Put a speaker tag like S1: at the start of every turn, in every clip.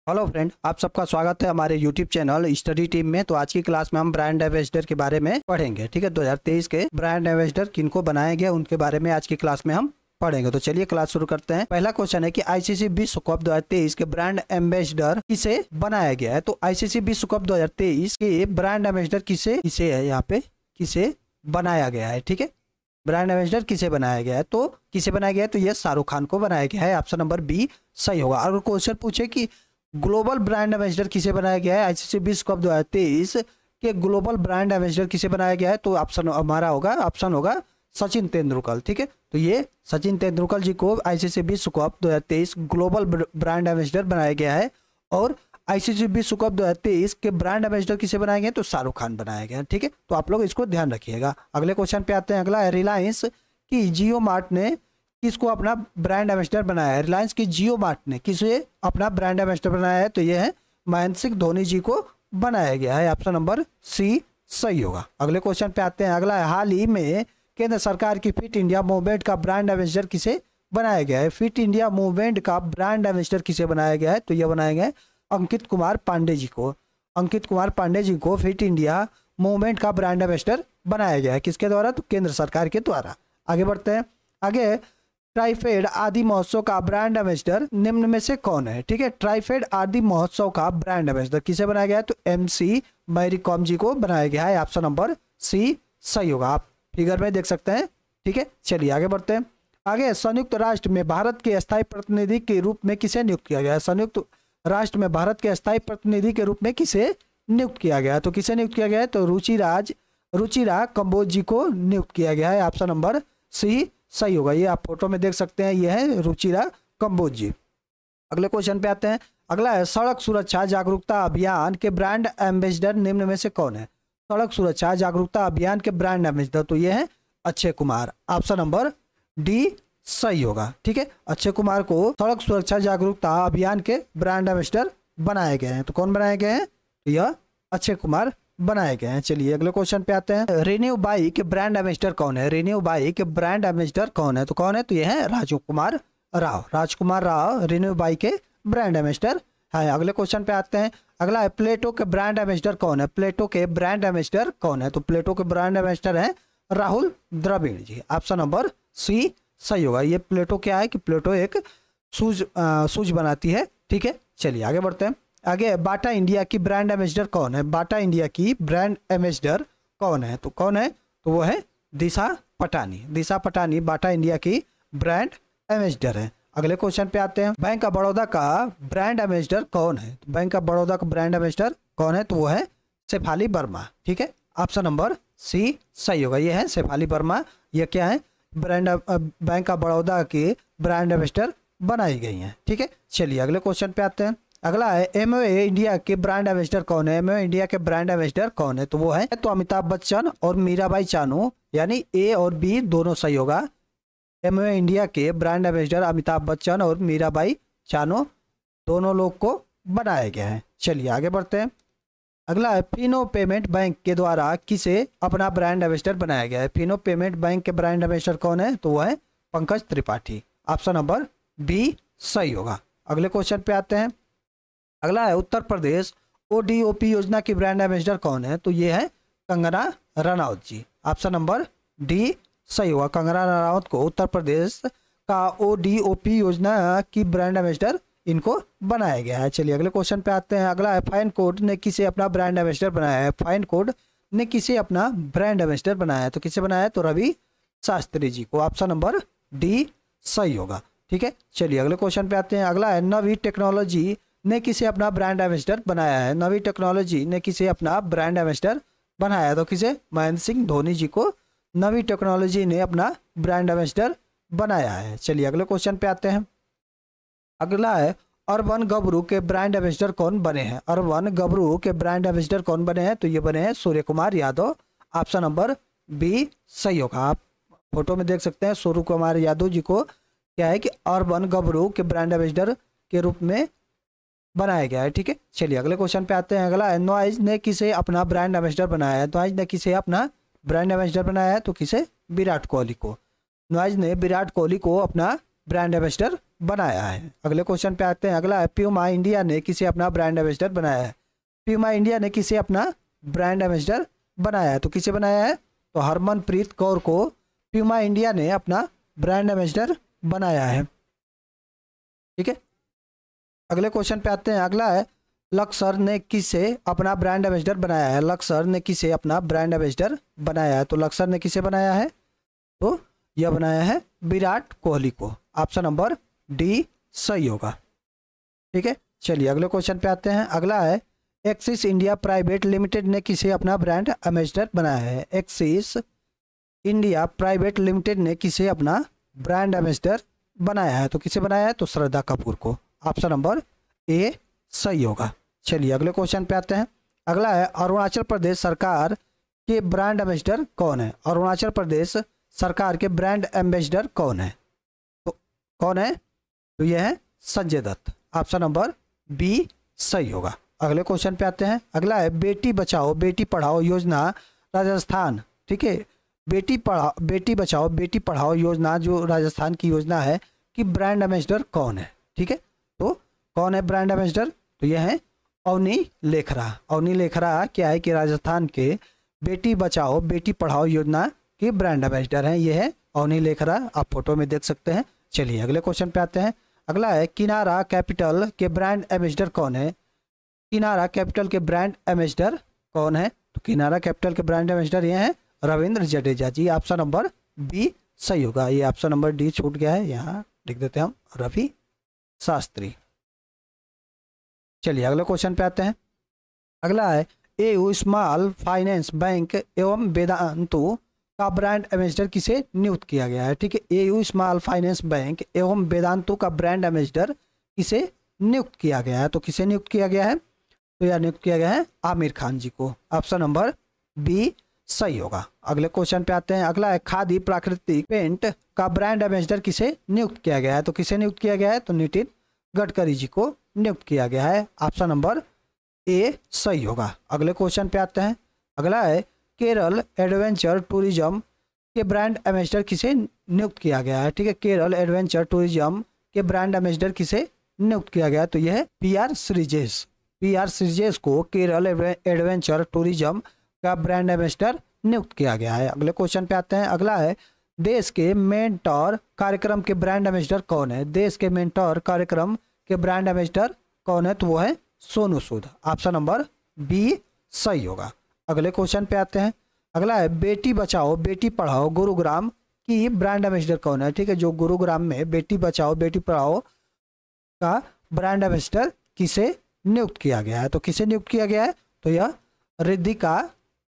S1: Hello friend, आप सबका स्वागत है हमारे यूट्यूब चैनल स्टडी टीम में। तो आज की क्लास में हम ब्रांड एम्बेसडर के बारे में पढ़ेंगे। ठीक है, 2023 के ब्रांड एम्बेसडर किनको बनाए गए उनके बारे में आज की क्लास में हम पढ़ेंगे। तो चलिए क्लास शुरू करते हैं। पहला क्वेश्चन है कि आईसीसी विश्व कप 2023 के ब्रांड एम्बेसडर किसे बनाया गया है। तो आईसीसी विश्व कप 2023 के ब्रांड एम्बेसडर किसे है, यहाँ पे किसे बनाया गया है। ठीक है, ब्रांड एम्बेसडर किसे बनाया गया है, तो किसे बनाया गया है, तो ये शाहरुख खान को बनाया गया है। ऑप्शन नंबर बी सही होगा। अगर क्वेश्चन पूछे कि ग्लोबल ब्रांड एम्बेसडर किसे बनाया गया है, आईसीसी विश्व कप 2023 के ग्लोबल ब्रांड एम्बेसडर किसे बनाया गया है, तो ऑप्शन हमारा होगा, ऑप्शन होगा सचिन तेंदुलकर। ठीक है, तो ये सचिन तेंदुलकर जी को आईसीसी विश्व कप 2023 ग्लोबल ब्रांड एम्बेसडर बनाया गया है। और आईसीसी विश्व कप 2023 के ब्रांड एम्बेसडर किसे बनाए गए, तो शाहरुख खान बनाया गया है। ठीक है, तो आप लोग इसको ध्यान रखिएगा। अगले क्वेश्चन पे आते हैं। अगला है रिलायंस की जियो मार्ट ने किसको अपना ब्रांड एम्बेसडर बनाया है। रिलायंस की जियो मार्ट ने किसे अपना ब्रांड एम्बेसडर बनाया है, तो ये है महेंद्र सिंह धोनी जी को बनाया गया है। ऑप्शन नंबर सी सही होगा। अगले क्वेश्चन पे आते हैं। अगला है हाल ही में केंद्र सरकार की फिट इंडिया मूवमेंट का ब्रांड एम्बेसडर किसे बनाया गया है। फिट इंडिया मूवमेंट का ब्रांड एम्बेसडर किसे बनाया गया है, तो यह बनाया गया है अंकित कुमार पांडे जी को। अंकित कुमार पांडे जी को फिट इंडिया मूवमेंट का ब्रांड एम्बेसडर बनाया गया है। किसके द्वारा, तो केंद्र सरकार के द्वारा। आगे बढ़ते हैं। आगे ट्राइफेड आदि महोत्सव का ब्रांड एम्बेसडर निम्न में से कौन है। ठीक है, ट्राइफेड आदि महोत्सव का ब्रांड एम्बेसडर किसे बनाया गया है, तो एमसी मैरी कॉम जी को बनाया गया है। ऑप्शन नंबर सी सही होगा। आप फिगर में देख सकते हैं। ठीक है, चलिए आगे बढ़ते हैं। आगे संयुक्त राष्ट्र में भारत के स्थायी प्रतिनिधि के रूप में किसे नियुक्त किया गया है। संयुक्त राष्ट्र में भारत के स्थायी प्रतिनिधि के रूप में किसे नियुक्त किया गया है, तो किसे नियुक्त किया गया है, तो रुचिरा कंबोज जी को नियुक्त किया गया है। ऑप्शन नंबर सी सही होगा। ये आप फोटो में देख सकते हैं, ये है रुचिरा कंबोज जी। अगले क्वेश्चन पे आते हैं। अगला है सड़क सुरक्षा जागरूकता अभियान के ब्रांड एम्बेसडर निम्न में से कौन है। सड़क सुरक्षा जागरूकता अभियान के ब्रांड एम्बेसडर, तो ये है Akshay Kumar. Option number D सही होगा। ठीक है, अक्षय कुमार को सड़क सुरक्षा जागरूकता अभियान के ब्रांड एम्बेसडर बनाए गए हैं। तो कौन बनाए गए हैं, तो यह अक्षय कुमार बनाए गए हैं। चलिए अगले क्वेश्चन पे आते हैं। रेन्यू बाई के ब्रांड एम्बेसडर कौन है। रेन्यू बाई के ब्रांड एम्बेसडर कौन है, तो कौन है, तो यह है राजकुमार राव। राजकुमार राव रेन्यू बाई के ब्रांड एम्बेसडर है। अगले क्वेश्चन पे आते हैं। अगला है प्लेटो के ब्रांड एम्बेसडर कौन है। प्लेटो के ब्रांड एम्बेसडर कौन है, तो प्लेटो के ब्रांड एम्बेसडर है राहुल द्रविड़ जी। ऑप्शन नंबर सी सही होगा। ये प्लेटो क्या है कि प्लेटो एक शूज बनाती है। ठीक है, चलिए आगे बढ़ते हैं। आगे बाटा इंडिया की ब्रांड एम्बेसडर कौन है। बाटा इंडिया की ब्रांड एम्बेसडर कौन है, तो कौन है, तो वो है दिशा पटानी। दिशा पटानी बाटा इंडिया की ब्रांड एम्बेसडर है। अगले क्वेश्चन पे आते हैं। बैंक ऑफ बड़ौदा का ब्रांड एम्बेसडर कौन है। तो बैंक ऑफ बड़ौदा का ब्रांड एम्बेसडर कौन है, तो वो है शेफाली वर्मा। ठीक है, ऑप्शन नंबर सी सही होगा। ये है शेफाली वर्मा। ये क्या है, ब्रांड बैंक ऑफ बड़ौदा के ब्रांड एम्बेसडर बनाई गई हैं। ठीक है, चलिए अगले क्वेश्चन पे आते हैं। अगला है एमवे इंडिया के ब्रांड एम्बेसडर कौन है। एमवे इंडिया के ब्रांड एम्बेसडर कौन है, तो वो है तो अमिताभ बच्चन और मीराबाई चानू, यानी ए और बी दोनों सही होगा। एमवे इंडिया के ब्रांड एम्बेसडर अमिताभ बच्चन और मीराबाई चानू दोनों लोग को बनाया गया है। चलिए आगे बढ़ते हैं। अगला है फिनो पेमेंट बैंक के द्वारा किसे अपना ब्रांड एम्बेसडर बनाया गया है। फिनो पेमेंट बैंक के ब्रांड एम्बेसडर कौन है, तो वो है Pankaj Tripathi. Option number B सही होगा। अगले क्वेश्चन पे आते हैं। अगला है उत्तर प्रदेश ओडीओपी योजना की ब्रांड एम्बेसडर कौन है, तो ये है कंगना रनौत जी। ऑप्शन नंबर डी सही होगा। कंगना रनौत को उत्तर प्रदेश का ओडीओपी योजना की ब्रांड एम्बेसडर इनको बनाया गया है। चलिए अगले क्वेश्चन पे आते हैं। अगला है फाइन कोड ने किसे अपना ब्रांड एम्बेसडर बनाया है। फाइन कोड ने किसे अपना ब्रांड एम्बेसडर बनाया है, तो किसे बनाया है, तो रवि शास्त्री जी को। ऑप्शन नंबर डी सही होगा। ठीक है, चलिए अगले क्वेश्चन पे आते हैं। अगला है नवी टेक्नोलॉजी ने किसे अपना ब्रांड एम्बेसडर बनाया है। नवी टेक्नोलॉजी ने किसे अपना ब्रांड एम्बेसडर बनाया है, तो किसे, महेंद्र सिंह धोनी जी को नवी टेक्नोलॉजी ने अपना ब्रांड एम्बेसडर बनाया है। चलिए अगले क्वेश्चन पे आते हैं। अगला है अर्बन गबरू के ब्रांड एम्बेसडर कौन बने हैं। अर्बन गबरू के ब्रांड एम्बेसडर कौन बने हैं, तो ये बने हैं Surya Kumar Yadav. Option number B सही होगा। आप फोटो में देख सकते हैं सूर्य कुमार यादव जी को क्या है कि अर्बन गबरू के ब्रांड एम्बेसडर के रूप में बनाया गया है। ठीक है, चलिए अगले क्वेश्चन पे आते हैं। अगला है नॉइज ने किसे अपना ब्रांड एम्बेसडर बनाया है। नॉइज ने किसे अपना ब्रांड एम्बेसडर बनाया है, तो किसे, विराट कोहली को। नॉइज ने विराट कोहली को अपना ब्रांड एम्बेसडर बनाया है। अगले क्वेश्चन पे आते हैं। अगला है प्यूमा इंडिया ने किसे अपना ब्रांड एम्बेसडर बनाया है। प्यूमा इंडिया ने किसे अपना ब्रांड एम्बेसडर बनाया है, तो किसे बनाया है, तो हरमनप्रीत कौर को प्यूमा इंडिया ने अपना ब्रांड एम्बेसडर बनाया है। ठीक है, अगले क्वेश्चन पे आते हैं। अगला है लक्सर ने किसे अपना ब्रांड एम्बेसडर बनाया है। लक्सर ने किसे अपना ब्रांड एम्बेसडर बनाया है, तो लक्सर ने किसे बनाया है, तो यह बनाया है विराट कोहली को। ऑप्शन नंबर डी सही होगा। ठीक है, चलिए अगले क्वेश्चन पे आते हैं। अगला है एक्सिस इंडिया प्राइवेट लिमिटेड ने किसे अपना ब्रांड एम्बेसडर बनाया है। एक्सिस इंडिया प्राइवेट लिमिटेड ने किसे अपना ब्रांड एम्बेसडर बनाया है, तो किसे बनाया है, तो श्रद्धा कपूर को। ऑप्शन नंबर ए सही होगा। चलिए अगले क्वेश्चन पे आते हैं। अगला है अरुणाचल प्रदेश सरकार के ब्रांड एम्बेसडर कौन है। अरुणाचल प्रदेश सरकार के ब्रांड एम्बेसडर कौन है, तो कौन है, तो यह है Sanjay Dutt. Option number B सही होगा। अगले क्वेश्चन पे आते हैं। अगला है बेटी बचाओ बेटी पढ़ाओ योजना राजस्थान। ठीक है, बेटी बचाओ बेटी पढ़ाओ योजना जो राजस्थान की योजना है कि ब्रांड एम्बेसडर कौन है। ठीक है, तो कौन है ब्रांड एम्बेसडर, तो यह है अवनी लेखरा। अवनी लेखरा क्या है कि राजस्थान के बेटी बचाओ बेटी पढ़ाओ योजना के ब्रांड एम्बेसडर हैं। ये है अवनी लेखरा, आप फोटो में देख सकते हैं। चलिए अगले क्वेश्चन पे आते हैं। अगला है किनारा कैपिटल के ब्रांड एम्बेसडर कौन है। किनारा कैपिटल के ब्रांड एम्बेसडर कौन है, तो किनारा कैपिटल के ब्रांड एम्बेसडर ये हैं रविंद्र जडेजा जी। ऑप्शन नंबर बी सही होगा। ये ऑप्शन नंबर डी छूट गया है, यहाँ लिख देते हैं हम रवि शास्त्री। चलिए अगले क्वेश्चन पे आते हैं। अगला है एयू स्मॉल फाइनेंस बैंक एवं वेदांतु का ब्रांड एम्बेसडर किसे नियुक्त किया गया है। ठीक है, एयू स्मॉल फाइनेंस बैंक एवं वेदांतु का ब्रांड एम्बेसडर किसे नियुक्त किया गया है, तो किसे नियुक्त किया गया है, तो यह नियुक्त किया गया है आमिर खान जी को। ऑप्शन नंबर बी सही होगा। अगले क्वेश्चन पे आते हैं। अगला है खादी प्राकृतिक पेंट का ब्रांड एम्बेसडर किसे नियुक्त किया गया है, तो किसे नियुक्त किया गया है, तो नितिन गडकरी जी को नियुक्त किया गया है। ऑप्शन नंबर ए सही होगा। अगले क्वेश्चन पे आते हैं। अगला है केरल एडवेंचर टूरिज्म के ब्रांड एम्बेसडर किसे नियुक्त किया गया है। ठीक है, केरल एडवेंचर टूरिज्म के ब्रांड एम्बेसडर किसे नियुक्त किया गया है, तो यह है पी.आर. श्रीजेश। पी.आर. श्रीजेश को केरल एडवेंचर टूरिज्म का ब्रांड एम्बेसडर नियुक्त किया गया है। अगले क्वेश्चन पे आते हैं। अगला है देश के मेंटोर कार्यक्रम के ब्रांड एम्बेसडर कौन है। देश के मेंटोर कार्यक्रम के ब्रांड एम्बेसडर कौन है, तो वो है Sonu Sood. Option number B सही होगा। अगले क्वेश्चन पे आते हैं। अगला है बेटी बचाओ बेटी पढ़ाओ गुरुग्राम की ब्रांड एम्बेसडर कौन है। ठीक है, जो गुरुग्राम में बेटी बचाओ बेटी पढ़ाओ का ब्रांड एम्बेसडर किसे नियुक्त किया गया है, तो किसे नियुक्त किया गया है, तो यह रिद्धिका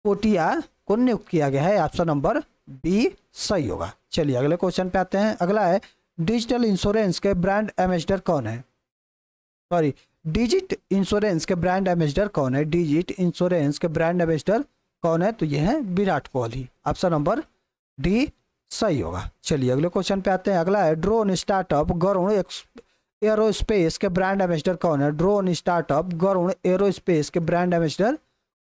S1: कोटिया को नियुक्त किया गया है। ऑप्शन नंबर बी सही होगा। चलिए अगले क्वेश्चन पे आते हैं। अगला है डिजिटल इंश्योरेंस के ब्रांड एम्बेसडर कौन है। सॉरी, डिजिट इंश्योरेंस के ब्रांड एम्बेसडर कौन है। डिजिट इंश्योरेंस के ब्रांड एम्बेसडर कौन है, तो यह है Virat Kohli. Option number D सही होगा। चलिए अगले क्वेश्चन पे आते हैं। अगला है ड्रोन स्टार्टअप गरुड़ एरोस्पेस के ब्रांड एम्बेसडर कौन है। ड्रोन स्टार्टअप गरुड़ एरोस्पेस के ब्रांड एम्बेसडर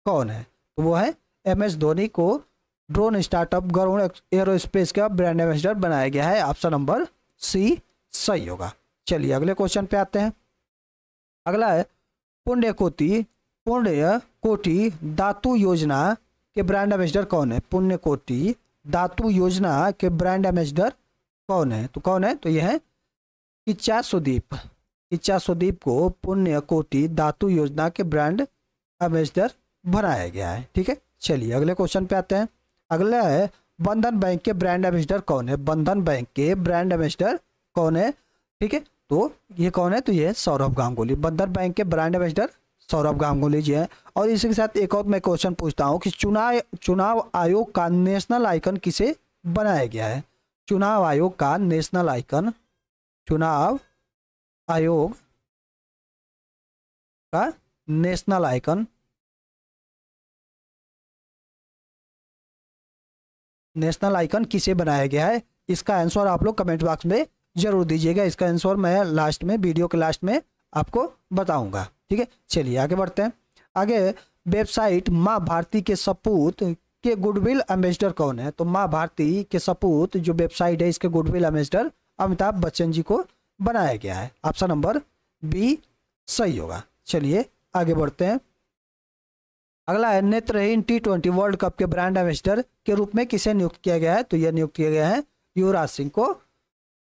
S1: कौन है, तो वो है एम.एस. धोनी को ड्रोन स्टार्टअप गरुड़ एरोस्पेस का ब्रांड एम्बेसडर बनाया गया है। ऑप्शन नंबर सी सही होगा। चलिए अगले क्वेश्चन पे आते हैं। अगला है पुण्यकोटि धातु योजना के ब्रांड एम्बेसडर कौन है। पुण्यकोटि धातु योजना के ब्रांड एम्बेसडर कौन है, तो कौन है, तो यह है इच्छा सुदीप को पुण्यकोटि धातु योजना के ब्रांड एम्बेसडर बनाया गया है। ठीक है, चलिए अगले क्वेश्चन पे आते हैं। अगला है बंधन बैंक के ब्रांड एम्बेसडर कौन है। बंधन बैंक के ब्रांड एम्बेसडर कौन है। ठीक है, तो ये कौन है, तो ये है सौरभ गांगुली। बंधन बैंक के ब्रांड एम्बेसडर सौरभ गांगुली जी हैं। और इसी के साथ एक और मैं क्वेश्चन पूछता हूँ कि चुनाव आयोग का नेशनल आइकन किसे बनाया गया है। चुनाव आयोग का नेशनल आइकन, चुनाव आयोग का नेशनल आइकन किसे बनाया गया है, इसका आंसर आप लोग कमेंट बॉक्स में जरूर दीजिएगा। इसका आंसर मैं लास्ट में, वीडियो के लास्ट में आपको बताऊंगा। ठीक है, चलिए आगे बढ़ते हैं। आगे वेबसाइट माँ भारती के सपूत के गुडविल एम्बेसडर कौन है। तो माँ भारती के सपूत जो वेबसाइट है, इसके गुडविल एम्बेसडर अमिताभ बच्चन जी को बनाया गया है। ऑप्शन नंबर बी सही होगा। चलिए आगे बढ़ते हैं। अगला है नेत्रहीन T20 वर्ल्ड कप के ब्रांड एम्बेसडर के रूप में किसे नियुक्त किया गया है? तो यह नियुक्त किया गया है युवराज सिंह को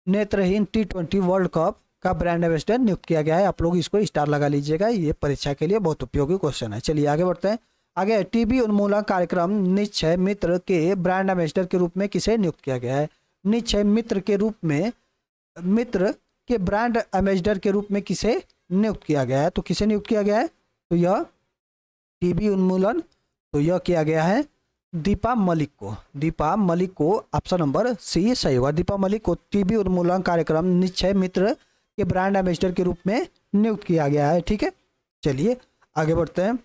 S1: नेत्रहीन T20 वर्ल्ड कप का ब्रांड एम्बेसडर नियुक्त किया गया है। आप लोग इसको स्टार लगा लीजिएगा, ये परीक्षा के लिए बहुत उपयोगी क्वेश्चन है। चलिए आगे बढ़ते हैं। आगे टीबी उन्मूलन कार्यक्रम निश्चय मित्र के ब्रांड एम्बेसडर के रूप में किसे नियुक्त किया गया है? निश्चय मित्र के रूप में मित्र के ब्रांड एम्बेसडर के रूप में किसे नियुक्त किया गया है? तो किसे नियुक्त किया गया है? तो यह टीबी उन्मूलन, तो यह किया गया है दीपा मलिक को। दीपा मलिक को ऑप्शन नंबर सी सही होगा। दीपा मलिक को टीबी उन्मूलन कार्यक्रम निश्चय मित्र के ब्रांड एम्बेसडर के रूप में नियुक्त किया गया है। ठीक है, चलिए आगे बढ़ते हैं।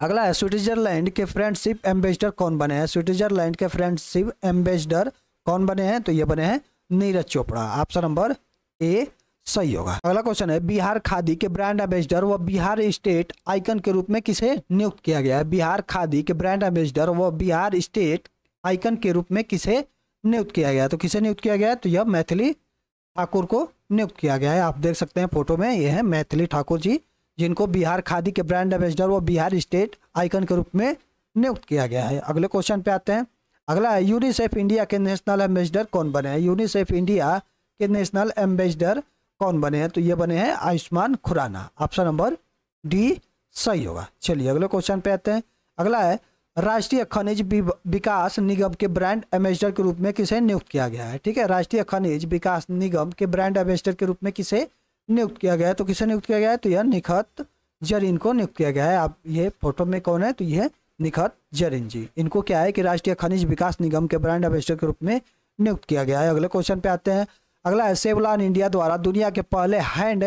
S1: अगला है स्विट्जरलैंड के फ्रेंडशिप एम्बेसडर कौन बने हैं? स्विट्जरलैंड के फ्रेंडशिप एम्बेसडर कौन बने हैं? तो ये बने हैं Neeraj Chopra. Option number A सही होगा। अगला क्वेश्चन है बिहार खादी के ब्रांड एम्बेसडर व बिहार स्टेट आइकन के रूप में किसे नियुक्त किया गया है? बिहार खादी के ब्रांड एम्बेसडर व बिहार स्टेट आइकन के रूप में किसे नियुक्त किया गया है? तो किसे नियुक्त किया गया है? तो यह मैथिली ठाकुर को नियुक्त किया गया है। आप देख सकते हैं फोटो में, ये है मैथिली ठाकुर जी, जिनको बिहार खादी के ब्रांड एम्बेसडर व बिहार स्टेट आइकन के रूप में नियुक्त किया गया है। अगले क्वेश्चन पे आते हैं। अगला है यूनिसेफ इंडिया के नेशनल एम्बेसडर कौन बने हैं? यूनिसेफ इंडिया के नेशनल एम्बेसडर कौन बने हैं? तो ये बने हैं Ayushmann Khurrana. Option number D सही होगा। चलिए अगले क्वेश्चन पे आते हैं। अगला है राष्ट्रीय खनिज विकास निगम के ब्रांड एम्बेसडर के रूप में किसे नियुक्त किया गया है? ठीक है, राष्ट्रीय खनिज विकास निगम के ब्रांड एम्बेसडर के रूप में किसे नियुक्त किया गया है? तो किसे नियुक्त किया गया है? तो यह निखत जरीन को नियुक्त किया गया है। आप ये फोटो में कौन है? तो यह निखत जरीन जी। इनको क्या है कि राष्ट्रीय खनिज विकास निगम के ब्रांड एम्बेसडर के रूप में नियुक्त किया गया है। अगले क्वेश्चन पे आते हैं। अगला है सेवलॉन इंडिया द्वारा दुनिया के पहले हैंड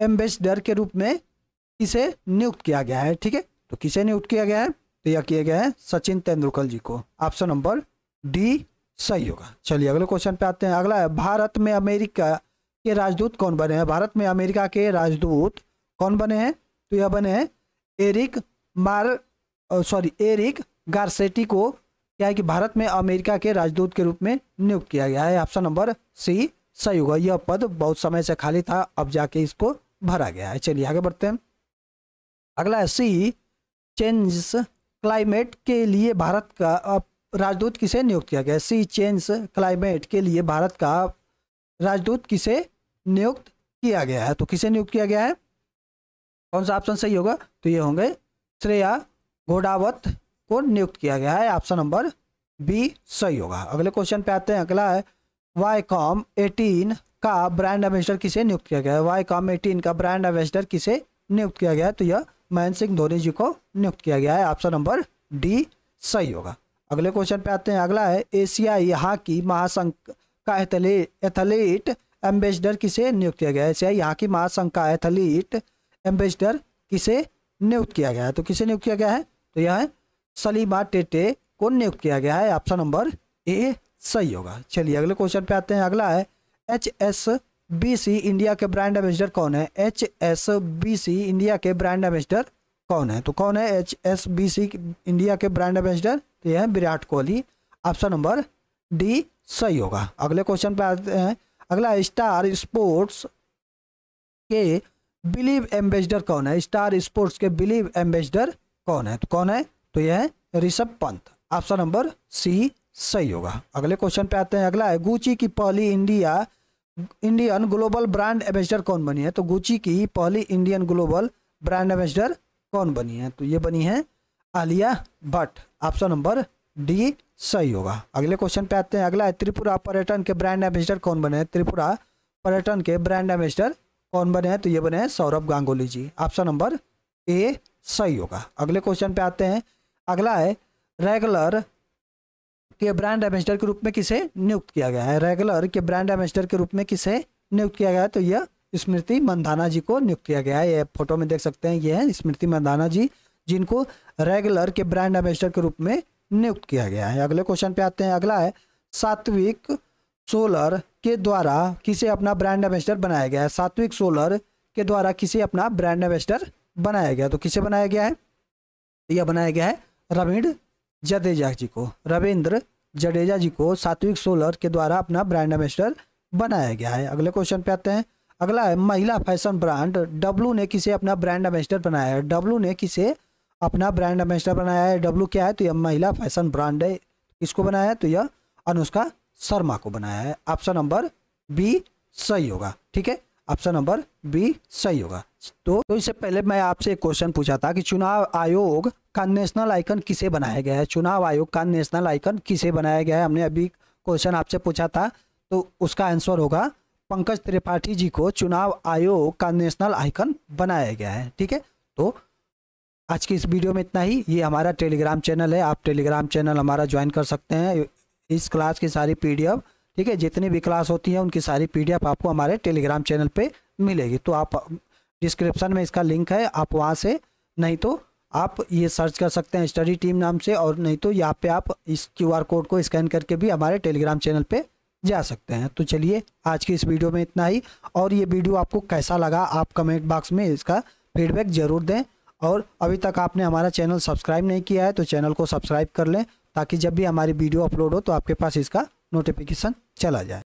S1: एम्बेसडर के रूप में किसे नियुक्त किया गया है? ठीक है, तो किसे नियुक्त किया गया है? तो यह किया गया है सचिन तेंदुलकर जी को। ऑप्शन नंबर डी सही होगा। चलिए अगले क्वेश्चन पे आते हैं। अगला है भारत में अमेरिका के राजदूत कौन बने हैं? भारत में अमेरिका के राजदूत कौन बने हैं? तो यह बने हैं एरिक गारसेटी को क्या है कि भारत में अमेरिका के राजदूत के रूप में नियुक्त किया गया है। ऑप्शन नंबर सी सही होगा। यह पद बहुत समय से खाली था, अब जाके इसको भरा गया है। चलिए आगे बढ़ते हैं। अगला है सी चेंज क्लाइमेट के लिए भारत का राजदूत किसे नियुक्त किया गया है? सी चेंज क्लाइमेट के लिए भारत का राजदूत किसे नियुक्त किया गया है? तो किसे नियुक्त किया गया है? कौन सा ऑप्शन सही होगा? तो ये होंगे श्रेया घोड़ावत को नियुक्त किया गया है। ऑप्शन नंबर बी सही होगा। अगले क्वेश्चन पे आते हैं। अगला है वाईकॉम 18 का ब्रांड एम्बेसडर किसे नियुक्त किया गया है? वाईकॉम 18 का ब्रांड एम्बेसडर किसे नियुक्त किया गया है? तो यह महेंद्र सिंह धोनी जी को नियुक्त किया गया है। ऑप्शन नंबर डी सही होगा। अगले क्वेश्चन पे आते हैं। अगला है एशियाई हॉकी महासंघ का एथलीट एम्बेसडर किसे नियुक्त किया गया है? एशियाई हॉकी महासंघ का एथलीट एम्बेसडर किसे नियुक्त किया गया है? तो किसे नियुक्त किया गया है? तो यह है सलीमा टेटे को नियुक्त किया गया है। ऑप्शन नंबर ए सही होगा। चलिए अगले क्वेश्चन पे आते हैं। अगला है HSBC इंडिया के ब्रांड एम्बेसडर कौन है? HSBC इंडिया के ब्रांड एम्बेसडर कौन है? तो कौन है HSBC इंडिया के ब्रांड एम्बेसडर? तो यह है Virat Kohli. Option number D सही होगा। अगले क्वेश्चन पे आते हैं। अगला स्टार स्पोर्ट्स के बिलीव एम्बेसडर कौन है? स्टार स्पोर्ट्स के बिलीव एम्बेसडर कौन है? तो कौन है? तो यह है Rishabh Pant. Option number C सही होगा। अगले क्वेश्चन पे आते हैं। अगला है गुची की पहली इंडियन ग्लोबल ब्रांड एम्बेसडर कौन बनी है? तो गुची की पहली इंडियन ग्लोबल ब्रांड एम्बेसडर कौन बनी है? तो ये बनी है Alia Bhatt. Option number D सही होगा। अगले क्वेश्चन पे आते हैं। अगला है त्रिपुरा पर्यटन के ब्रांड एम्बेसडर कौन बने हैं? त्रिपुरा पर्यटन के ब्रांड एम्बेसडर कौन बने हैं? तो ये बने हैं सौरभ गांगुली जी। ऑप्शन नंबर ए सही होगा। अगले क्वेश्चन पे आते हैं। अगला है रेगुलर के ब्रांड एम्बेसडर के रूप में किसे नियुक्त किया गया है? रेगुलर के ब्रांड एम्बेसडर के रूप में किसे नियुक्त किया गया है? तो यह स्मृति मंधाना जी को नियुक्त किया गया है। ये फोटो में देख सकते हैं, ये है स्मृति मंधाना जी, जिनको रेगुलर के ब्रांड एम्बेसडर के रूप में नियुक्त किया गया है। अगले क्वेश्चन पे आते हैं। अगला है सात्विक सोलर के द्वारा किसे अपना ब्रांड एम्बेसडर बनाया गया है? सात्विक सोलर के द्वारा किसे अपना ब्रांड एम्बेसडर बनाया गया? तो किसे बनाया गया है? यह बनाया गया है रविंद्र जडेजा जी को। रविंद्र जडेजा जी को सात्विक सोलर के द्वारा अपना ब्रांड एम्बेसडर बनाया गया है। अगले क्वेश्चन पे आते हैं। अगला है महिला फैशन ब्रांड डब्लू ने किसे अपना ब्रांड एम्बेसडर बनाया है। डब्लू ने किसे अपना ब्रांड एम्बेसडर बनाया है। डब्लू क्या है, तो यह महिला फैशन ब्रांड है। किसको बनाया है, तो यह अनुष्का शर्मा को बनाया है। ऑप्शन नंबर बी सही होगा। ठीक है, ऑप्शन नंबर बी सही होगा। तो इससे पहले मैं आपसे एक क्वेश्चन पूछा था कि चुनाव आयोग का नेशनल आइकन किसे बनाया गया है। चुनाव आयोग का नेशनल आइकन किसे बनाया गया है, हमने अभी क्वेश्चन आपसे पूछा था, तो उसका आंसर होगा पंकज त्रिपाठी जी को चुनाव आयोग का नेशनल आइकन बनाया गया है। ठीक है, तो आज की इस वीडियो में इतना ही। ये हमारा टेलीग्राम चैनल है, आप टेलीग्राम चैनल हमारा ज्वाइन कर सकते हैं। इस क्लास की सारी PDF, ठीक है, जितनी भी क्लास होती है उनकी सारी PDF आपको हमारे टेलीग्राम चैनल पे मिलेगी। तो आप डिस्क्रिप्शन में इसका लिंक है, आप वहाँ से, नहीं तो आप ये सर्च कर सकते हैं स्टडी टीम नाम से, और नहीं तो यहाँ पे आप इस QR कोड को स्कैन करके भी हमारे टेलीग्राम चैनल पे जा सकते हैं। तो चलिए आज की इस वीडियो में इतना ही। और ये वीडियो आपको कैसा लगा आप कमेंट बॉक्स में इसका फीडबैक ज़रूर दें। और अभी तक आपने हमारा चैनल सब्सक्राइब नहीं किया है तो चैनल को सब्सक्राइब कर लें, ताकि जब भी हमारी वीडियो अपलोड हो तो आपके पास इसका नोटिफिकेशन चला जाए।